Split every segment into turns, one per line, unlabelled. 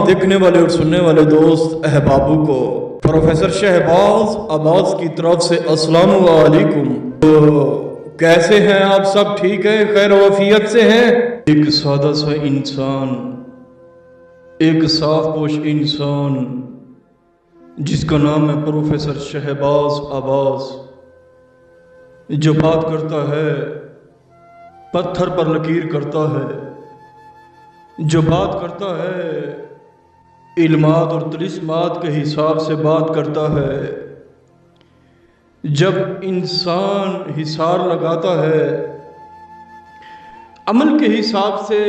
देखने वाले और सुनने वाले दोस्त अहबाबों को प्रोफेसर शहबाज अब्बास की तरफ से अस्सलाम वालेकुम। तो कैसे हैं आप सब? ठीक है, खैर वफियत से हैं? एक सादा सा इंसान, एक साफ पोश इंसान जिसका नाम है प्रोफेसर शहबाज अब्बास, जो बात करता है पत्थर पर लकीर करता है, जो बात करता है इल्मात और तिलिस्मात के हिसाब से बात करता है। जब इंसान हिसार लगाता है अमल के हिसाब से,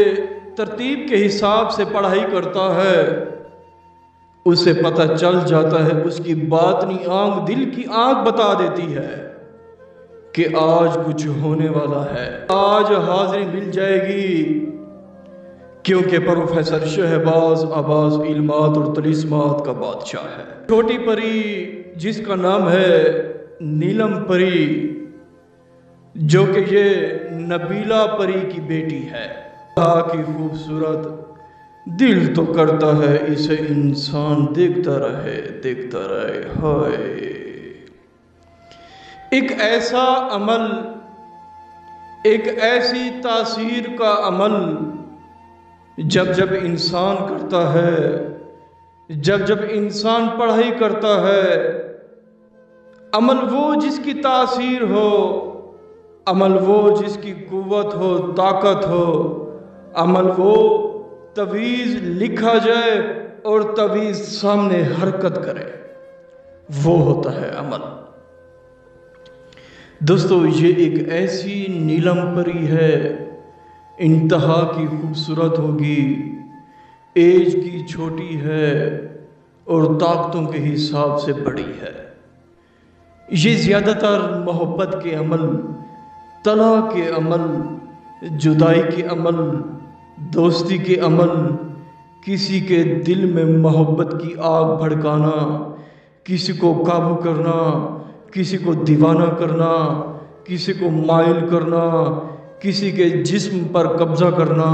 तरतीब के हिसाब से पढ़ाई करता है, उसे पता चल जाता है, उसकी बातनी आंख, दिल की आंख बता देती है कि आज कुछ होने वाला है, आज हाजिरी मिल जाएगी, क्योंकि प्रोफेसर शहबाज अब्बास इल्मात और तिलिस्मात का बादशाह है। छोटी परी जिसका नाम है नीलम परी, जो कि ये नबीला परी की बेटी है, की खूबसूरत, दिल तो करता है इसे इंसान देखता रहे, देखता रहे। हाय, एक ऐसा अमल, एक ऐसी तासीर का अमल जब जब इंसान करता है, जब जब इंसान पढ़ाई करता है, अमल वो जिसकी तासीर हो, अमल वो जिसकी कुव्वत हो, ताकत हो, अमल वो तवीज़ लिखा जाए और तवीज़ सामने हरकत करे, वो होता है अमल। दोस्तों, ये एक ऐसी नीलम परी है, इंतहा की खूबसूरत होगी, एज की छोटी है और ताकतों के हिसाब से बड़ी है। ये ज़्यादातर मोहब्बत के अमल, तलाक के अमल, जुदाई के अमल, दोस्ती के अमल, किसी के दिल में मोहब्बत की आग भड़काना, किसी को काबू करना, किसी को दीवाना करना, किसी को माइल करना, किसी के जिस्म पर कब्ज़ा करना,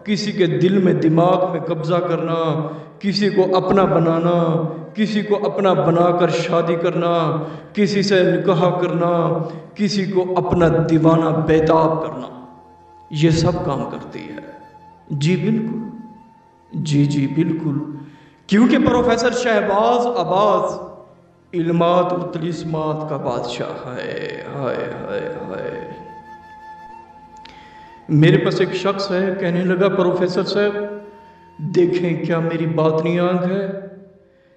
किसी के दिल में, दिमाग में कब्ज़ा करना, किसी को अपना बनाना, किसी को अपना बनाकर शादी करना, किसी से निकाह करना, किसी को अपना दीवाना बेताब करना, ये सब काम करती है। जी बिल्कुल, जी बिल्कुल, क्योंकि प्रोफेसर शहबाज अब्बास इल्मात और तिलिस्मात का बादशाह है। हाय हाय हाय। मेरे पास एक शख्स है, कहने लगा प्रोफेसर साहब देखें क्या मेरी बातनी आंख है।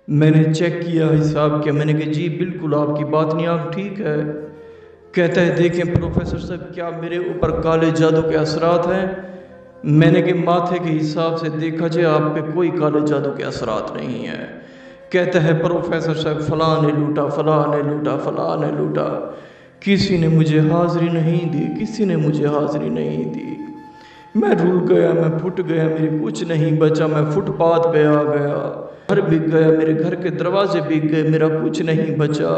मैंने चेक किया, हिसाब किया, मैंने कहा जी बिल्कुल आपकी बातनी आंख ठीक है। कहता है देखें प्रोफेसर साहब क्या मेरे ऊपर काले जादू के असरात हैं। मैंने कहा माथे के हिसाब से देखा जाए आप पे कोई काले जादू के असरात नहीं है। कहता है प्रोफेसर साहब फलां ने लूटा, फलां ने लूटा, फलां ने लूटा, किसी ने मुझे हाज़िरी नहीं दी, किसी ने मुझे हाज़िरी नहीं दी, मैं रुल गया, मैं फुट गया, मेरे कुछ नहीं बचा, मैं फुटपाथ पे आ गया, घर बिक गया, मेरे घर के दरवाजे बिक गए, मेरा कुछ नहीं बचा।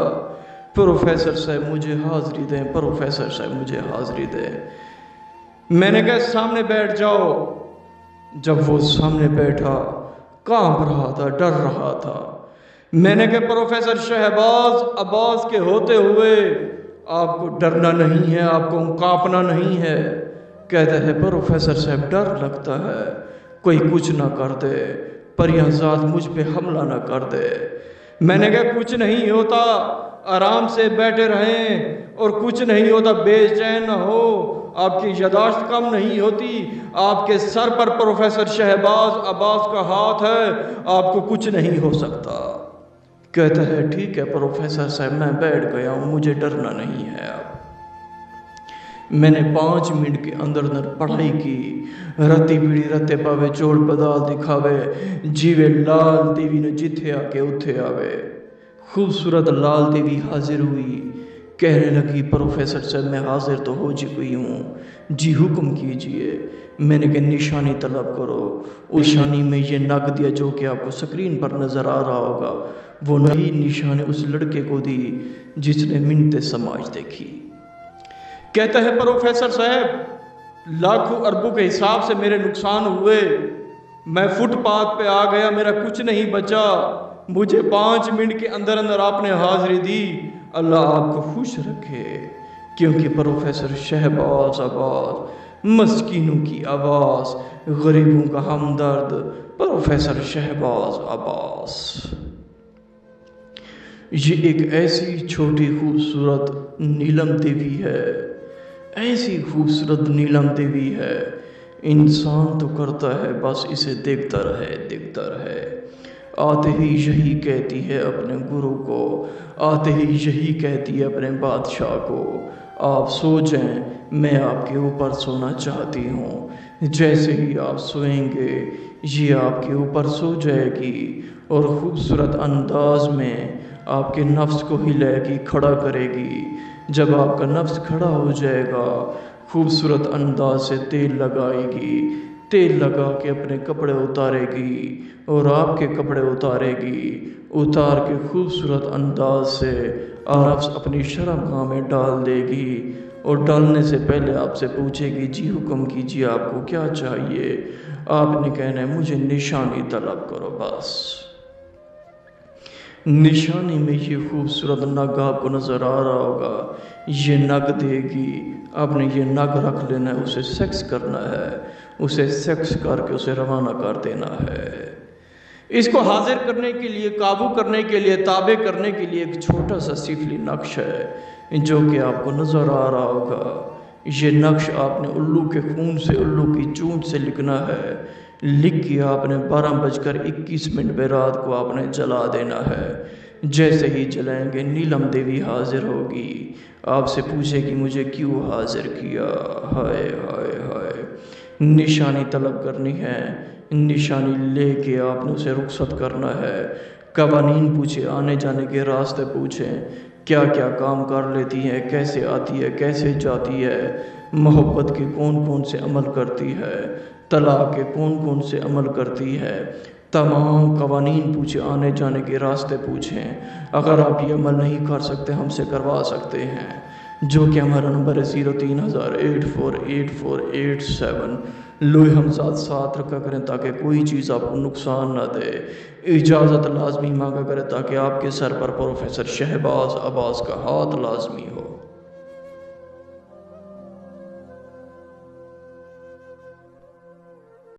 प्रोफेसर साहब मुझे हाज़िरी दें, प्रोफेसर साहब मुझे हाज़िरी दें। मैंने कहा सामने बैठ जाओ। जब वो सामने बैठा, कांप रहा था, डर रहा था। मैंने कहा प्रोफेसर शहबाज अब्बास के होते हुए आपको डरना नहीं है, आपको कांपना नहीं है। कहता है प्रोफेसर साहब डर लगता है, कोई कुछ ना कर दे, परियाज़ात मुझ पे हमला ना कर दे। मैंने कहा कुछ नहीं होता, आराम से बैठे रहें, और कुछ नहीं होता, बेचैन ना हो, आपकी यादाश्त कम नहीं होती, आपके सर पर प्रोफेसर शहबाज अब्बास का हाथ है, आपको कुछ नहीं हो सकता। कहता है ठीक है प्रोफेसर साहब मैं बैठ गया हूँ, मुझे डरना नहीं है। अब मैंने 5 मिनट के अंदर अंदर पढ़ाई की, रती पीड़ी रते पावे, चोड़ बदाल दिखावे, जीवे लाल देवी ने जिथे आके उथे आवे। खूबसूरत लाल देवी हाजिर हुई, कहने लगी प्रोफेसर साहब मैं हाजिर तो हो चुकी हूँ, जी हुक्म कीजिए। मैंने कहा निशानी तलब करो। उस निशानी में ये नग दिया जो कि आपको स्क्रीन पर नज़र आ रहा होगा, वो नई निशानी उस लड़के को दी जिसने मिन्नतें समाज देखी। कहता है प्रोफेसर साहब लाखों अरबों के हिसाब से मेरे नुकसान हुए, میں فٹ پاتھ پہ آ گیا، میرا کچھ نہیں بچا، مجھے 5 منٹ کے اندر اندر آپ نے حاضری دی۔ اللہ آپ کو خوش رکھے، کیونکہ پروفیسر شہباز عباس، مسکینوں کی آواز، غریبوں کا ہمدرد، پروفیسر شہباز عباس۔ یہ ایک ایسی چھوٹی خوبصورت نیلم دیوی ہے، ایسی خوبصورت نیلم دیوی ہے، انسان تو کرتا ہے بس اسے دیکھتا رہے دیکھتا رہے۔ آتے ہی یہی کہتی ہے اپنے گرو کو، آتے ہی یہی کہتی ہے اپنے بادشاہ کو، آپ سو جائیں، میں آپ کے اوپر سونا چاہتی ہوں۔ جیسے ہی آپ سوئیں گے یہ آپ کے اوپر سو جائے گی اور خوبصورت انداز میں آپ کے نفس کو ہلائے گی، کھڑا کرے گی۔ جب آپ کا نفس کھڑا ہو جائے گا خوبصورت انداز سے تیل لگائے گی، تیل لگا کے اپنے کپڑے اتارے گی اور آپ کے کپڑے اتارے گی، اتار کے خوبصورت انداز سے نفس اپنی شرمگاہ میں ڈال دے گی، اور ڈالنے سے پہلے آپ سے پوچھے گی جی حکم کیجیے آپ کو کیا چاہیے۔ آپ نے کہنا ہے مجھے نشانی طلب کرو بس۔ نشانی میں یہ خوبصورت نگ آپ کو نظر آ رہا ہوگا، یہ نگ دے گی، آپ نے یہ نگ رکھ لینا ہے، اسے سیکس کرنا ہے، اسے سیکس کر کے اسے روانہ کر دینا ہے۔ اس کو حاضر کرنے کے لیے، قابو کرنے کے لیے، تابع کرنے کے لیے ایک چھوٹا سا سفلی نقش ہے جو کہ آپ کو نظر آ رہا ہوگا۔ یہ نقش آپ نے الو کے خون سے، الو کی چونچ سے لکھنا ہے، لکھ کے آپ نے 12:21 پہ رات کو آپ نے جلا دینا ہے۔ جیسے ہی جلائیں گے نیلم دیوی حاضر ہوگی، آپ سے پوچھے گی مجھے کیوں حاضر کیا۔ ہائے ہائے ہائے، نشانی طلب کرنی ہے، نشانی لے کے آپ نے اسے رخصت کرنا ہے۔ قوانین پوچھے، آنے جانے کے راستے پوچھیں، کیا کیا کام کر لیتی ہے، کیسے آتی ہے، کیسے جاتی ہے، محبت کے کون کون سے عمل کرتی ہے، طلاق کے کون کون سے عمل کرتی ہے، تمام قوانین پوچھے، آنے جانے کے راستے پوچھیں۔ اگر آپ یہ عمل نہیں کر سکتے ہم سے کروا سکتے ہیں، جو کہ ہمارا نمبر ہے 03,084,8487۔ لوہے ہمزاد ساتھ رکھا کریں تاکہ کوئی چیز آپ کو نقصان نہ دے۔ اجازت لازمی مانگا کریں تاکہ آپ کے سر پر پروفیسر شہباز عباس کا ہاتھ لازمی ہو۔